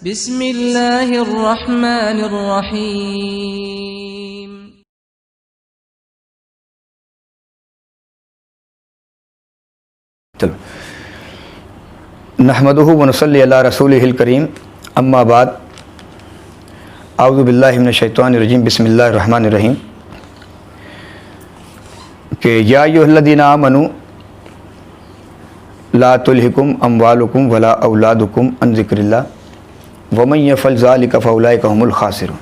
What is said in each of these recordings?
بسم اللہ الرحمن الرحیم۔ نحمدہ ونصلی علی رسولہ الکریم، اما بعد، اعوذ باللہ من الشیطان الرجیم، بسم اللہ الرحمن الرحیم۔ کہ یا ایھا الذین آمنوا لا تلہکم اموالکم ولا اولادکم عن ذکر اللہ ومن یفعل ذلک فاولئک هم الخاسرون۔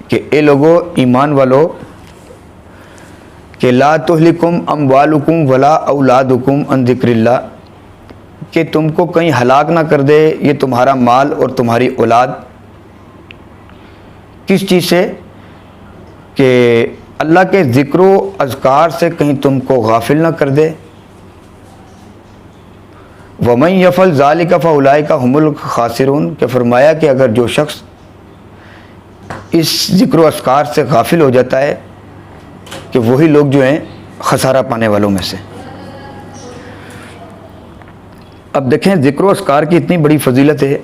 کہ اے لوگو، ایمان والو، کہ لا تہلکم اموالکم ولا اولادکم عن ذکر اللہ، کہ تم کو کہیں ہلاک نہ کر دے یہ تمہارا مال اور تمہاری اولاد، کس چیز سے؟ کہ اللہ کے ذکر و اذکار سے کہیں تم کو غافل نہ کر دے۔ وَمَن يَفْعَلْ ذَلِكَ فَأُولَئِكَ هُمُ الْخَاسِرُونَ، کہ فرمایا کہ اگر جو شخص اس ذکر و اذکار سے غافل ہو جاتا ہے کہ وہی لوگ جو ہیں خسارہ پانے والوں میں سے۔ اب دیکھیں، ذکر و اذکار کی اتنی بڑی فضیلت ہے،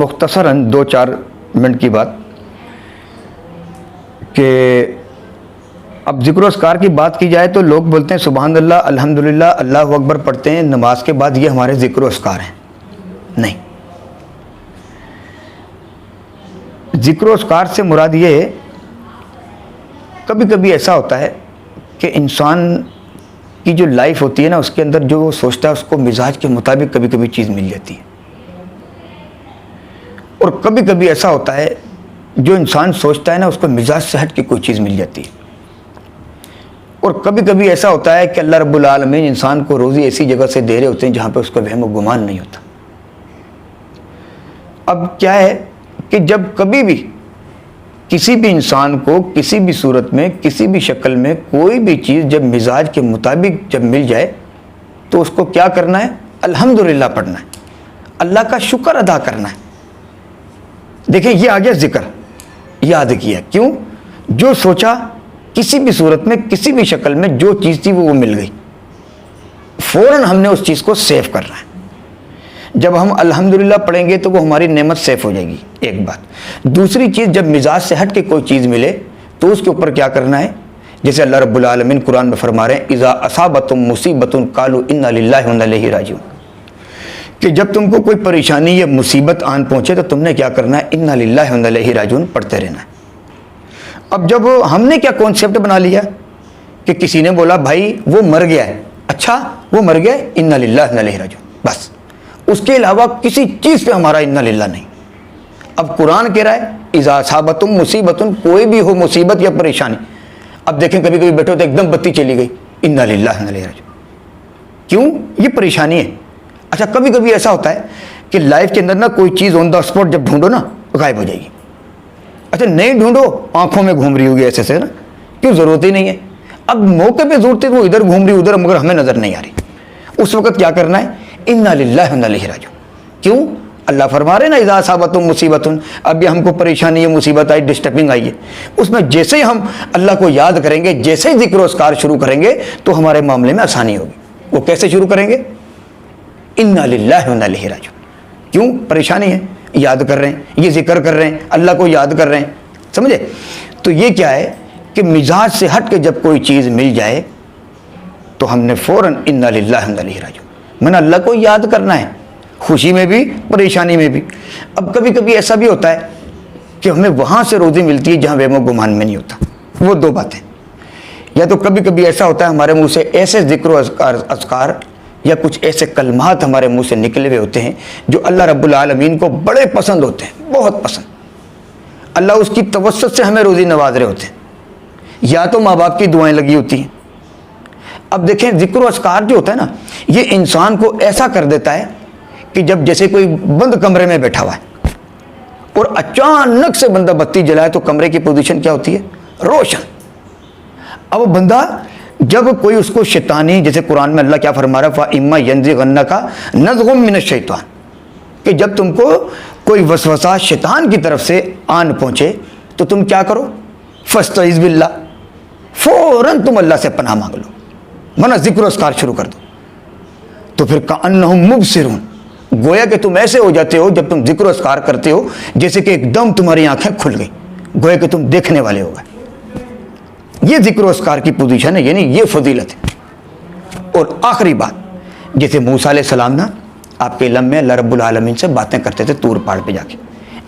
مختصراً 2-4 منٹ کی بات، کہ اب ذکر و اذکار کی بات کی جائے تو لوگ بولتے ہیں سبحان اللہ، الحمدللہ، اللہ اکبر پڑھتے ہیں نماز کے بعد، یہ ہمارے ذکر و اذکار ہیں۔ نہیں، ذکر و اذکار سے مراد یہ ہے، کبھی کبھی ایسا ہوتا ہے کہ انسان کی جو لائف ہوتی ہے نا، اس کے اندر جو وہ سوچتا ہے اس کو مزاج کے مطابق کبھی کبھی چیز مل جاتی ہے، اور کبھی کبھی ایسا ہوتا ہے جو انسان سوچتا ہے نا اس کو مزاج سے ہٹ کے کوئی چیز مل جاتی ہے، اور کبھی کبھی ایسا ہوتا ہے کہ اللہ رب العالمین انسان کو روزی ایسی جگہ سے دے رہے ہوتے ہیں جہاں پہ اس کو وہم و گمان نہیں ہوتا۔ اب کیا ہے کہ جب کبھی بھی کسی بھی انسان کو کسی بھی صورت میں کسی بھی شکل میں کوئی بھی چیز جب مزاج کے مطابق جب مل جائے تو اس کو کیا کرنا ہے؟ الحمدللہ پڑھنا ہے، اللہ کا شکر ادا کرنا ہے۔ دیکھیں، یہ آ گیا ذکر، یاد کیا، کیوں؟ جو سوچا کسی بھی صورت میں کسی بھی شکل میں جو چیز تھی وہ مل گئی، فوراً ہم نے اس چیز کو سیو کرنا ہے۔ جب ہم الحمدللہ پڑھیں گے تو وہ ہماری نعمت سیف ہو جائے گی، ایک بات۔ دوسری چیز، جب مزاج سے ہٹ کے کوئی چیز ملے تو اس کے اوپر کیا کرنا ہے؟ جیسے اللہ رب العالمین قرآن میں فرما رہے ہیں اذا اصابتم مصیبت قالوا انا للہ وانا الیہ راجعون، کہ جب تم کو کوئی پریشانی یا مصیبت آن پہنچے تو تم نے کیا کرنا ہے؟ انا للہ وانا الیہ راجعون پڑھتے رہنا ہے۔ اب جب ہم نے کیا کانسیپٹ بنا لیا کہ کسی نے بولا بھائی وہ مر گیا ہے، اچھا وہ مر گیا ہے، انا للہ وانا الیہ راجعون، بس، اس کے علاوہ کسی چیز پہ ہمارا انا للہ نہیں۔ اب قرآن کہہ رہا ہے اذا اصابتم مصیبت، کوئی بھی ہو مصیبت یا پریشانی۔ اب دیکھیں کبھی کبھی بیٹھے تو ایک دم بتی چلی گئی، انا للہ وانا الیہ راجعون، کیوں؟ یہ پریشانی ہے۔ اچھا، کبھی کبھی ایسا ہوتا ہے کہ لائف کے اندر نا کوئی چیز آن دا اسپاٹ جب ڈھونڈو نا غائب ہو جائے گی۔ اچھا، نہیں ڈھونڈو، آنکھوں میں گھوم رہی ہوگی ایسے سے نا، کیوں؟ ضرورت ہی نہیں ہے۔ اب موقع پہ ضرورت ہے وہ ادھر گھوم رہی ادھر، مگر ہمیں نظر نہیں آ رہی، اس وقت کیا کرنا ہے؟ انا للہ وانا الیہ راجعون۔ کیوں؟ اللہ فرما رہے نا اذا اصابتم مصیبت، اب یہ ہم کو پریشانی یا مصیبت آئی، ڈسٹربنگ آئی ہے، اس میں جیسے ہی ہم اللہ کو یاد کریں گے، جیسے ہی ذکر و اذکار شروع کریں گے تو ہمارے معاملے میں آسانی ہوگی۔ وہ کیسے شروع کریں گے؟ انا للہ وانا الیہ راجعون۔ کیوں؟ پریشانی ہے، یاد کر رہے ہیں، یہ ذکر کر رہے ہیں، اللہ کو یاد کر رہے ہیں، سمجھے؟ تو یہ کیا ہے کہ مزاج سے ہٹ کے جب کوئی چیز مل جائے تو ہم نے فوراً انا للہ وانا الیہ راجعون، میں نے اللہ کو یاد کرنا ہے، خوشی میں بھی پریشانی میں بھی۔ اب کبھی کبھی ایسا بھی ہوتا ہے کہ ہمیں وہاں سے روزی ملتی ہے جہاں وہم و گمان میں نہیں ہوتا، وہ دو باتیں۔ یا تو کبھی کبھی ایسا ہوتا ہے ہمارے منہ سے ایسے ذکر و اذکار یا کچھ ایسے کلمات ہمارے منہ سے نکلے ہوئے ہوتے ہیں جو اللہ رب العالمین کو بڑے پسند ہوتے ہیں، بہت پسند، اللہ اس کی توسط سے ہمیں روزی نواز رہے ہوتے ہیں، یا تو ماں باپ کی دعائیں لگی ہوتی ہیں۔ اب دیکھیں، ذکر و اذکار جو ہوتا ہے نا، یہ انسان کو ایسا کر دیتا ہے کہ جب جیسے کوئی بند کمرے میں بیٹھا ہوا ہے اور اچانک سے بندہ بتی جلائے تو کمرے کی پوزیشن کیا ہوتی ہے؟ روشن۔ اب وہ بندہ جب کوئی اس کو شیطانی، جیسے قرآن میں اللہ کیا فرما رہا ہے فَإِمَّا يَنزِغَنَّكَ نَزْغٌ مِّنَ الشَّيْطَانِ، کہ جب تم کو کوئی وسوسہ شیطان کی طرف سے آن پہنچے تو تم کیا کرو؟ فَاسْتَعِذْ بِاللَّهِ، فوراً تم اللہ سے پناہ مانگ لو، ورنہ ذکر و اذکار شروع کر دو۔ تو پھر کأنہم مبصرون، گویا کہ تم ایسے ہو جاتے ہو جب تم ذکر و اذکار کرتے ہو جیسے کہ ایک دم تمہاری آنکھیں کھل گئی، گویا کہ تم دیکھنے والے ہو گئے۔ یہ ذکر و اذکار کی پوزیشن ہے، یعنی یہ فضیلت ہے۔ اور آخری بات، جیسے موسیٰ علیہ السلام نا آپ کے علم میں اللہ رب العالمین سے باتیں کرتے تھے طور پہاڑ پہ جا کے،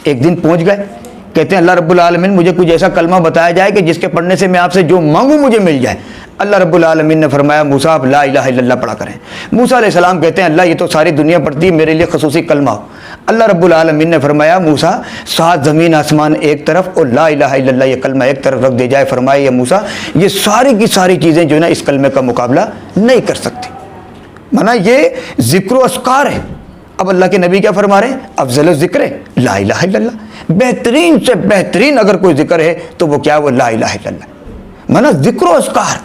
ایک دن پہنچ گئے، کہتے ہیں اللہ رب العالمین مجھے کچھ ایسا کلمہ بتایا جائے کہ جس کے پڑھنے سے میں آپ سے جو مانگوں مجھے مل جائے۔ اللہ رب العالمین نے فرمایا موسیٰ آپ لا الہ الا اللہ پڑھا کریں۔ موسیٰ علیہ السلام کہتے ہیں اللہ یہ تو ساری دنیا پڑھتی ہے، میرے لیے خصوصی کلمہ ہو۔ اللہ رب العالمین نے فرمایا موسیٰ 7 زمین آسمان ایک طرف اور لا الہ الا اللہ یہ کلمہ ایک طرف رکھ دے جائے، فرمایا یا موسیٰ یہ ساری کی ساری چیزیں جو ہے نا اس کلمے کا مقابلہ نہیں کر سکتی۔ مانا یہ ذکر و اذکار ہے۔ اب اللہ کے نبی کیا فرما رہے ہیں؟ افضل الذکر لا الہ الا اللہ، بہترین سے بہترین اگر کوئی ذکر ہے تو وہ کیا؟ وہ لا الہ الا اللہ۔ مانا ذکر و اذکار،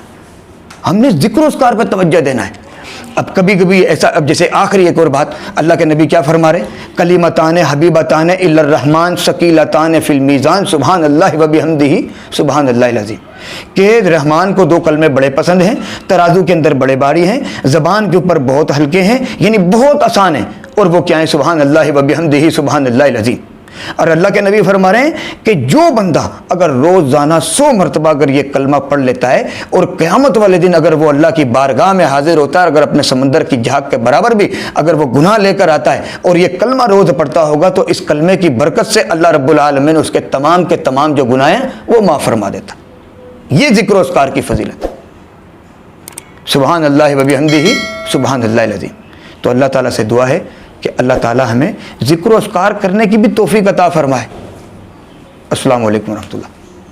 ہم نے ذکر و اذکار پہ توجہ دینا ہے۔ اب کبھی کبھی ایسا، اب جیسے آخری ایک اور بات اللہ کے نبی کیا فرما رہے ہیں؟ کلیمتان حبیبتان الی الرحمن ثقیلتان فی المیزان سبحان اللہ و بحمدہ سبحان اللہ العظیم، کہ رحمان کو 2 کلمے بڑے پسند ہیں، ترازو کے اندر بڑے باری ہیں، زبان کے اوپر بہت ہلکے ہیں، یعنی بہت آسان ہیں، اور وہ کیا ہیں؟ سبحان اللہ و بحمدہ سبحان اللہ العظیم۔ اور اللہ کے نبی فرما رہے ہیں کہ جو بندہ اگر روزانہ 100 مرتبہ اگر یہ کلمہ پڑھ لیتا ہے اور قیامت والے دن اگر وہ اللہ کی بارگاہ میں حاضر ہوتا ہے، اگر اپنے سمندر کی جھاگ کے برابر بھی اگر وہ گناہ لے کر آتا ہے اور یہ کلمہ روز پڑھتا ہوگا تو اس کلمے کی برکت سے اللہ رب العالمین اس کے تمام جو گناہ ہیں وہ معاف فرما دیتا۔ یہ ذکر و اذکار کی فضیلت، سبحان اللہ و بحمدہ سبحان اللہ العظیم۔ تو اللہ تعالیٰ سے دعا ہے کہ اللہ تعالیٰ ہمیں ذکر و اذکار کرنے کی بھی توفیق عطا فرمائے۔ السلام علیکم ورحمۃ اللہ۔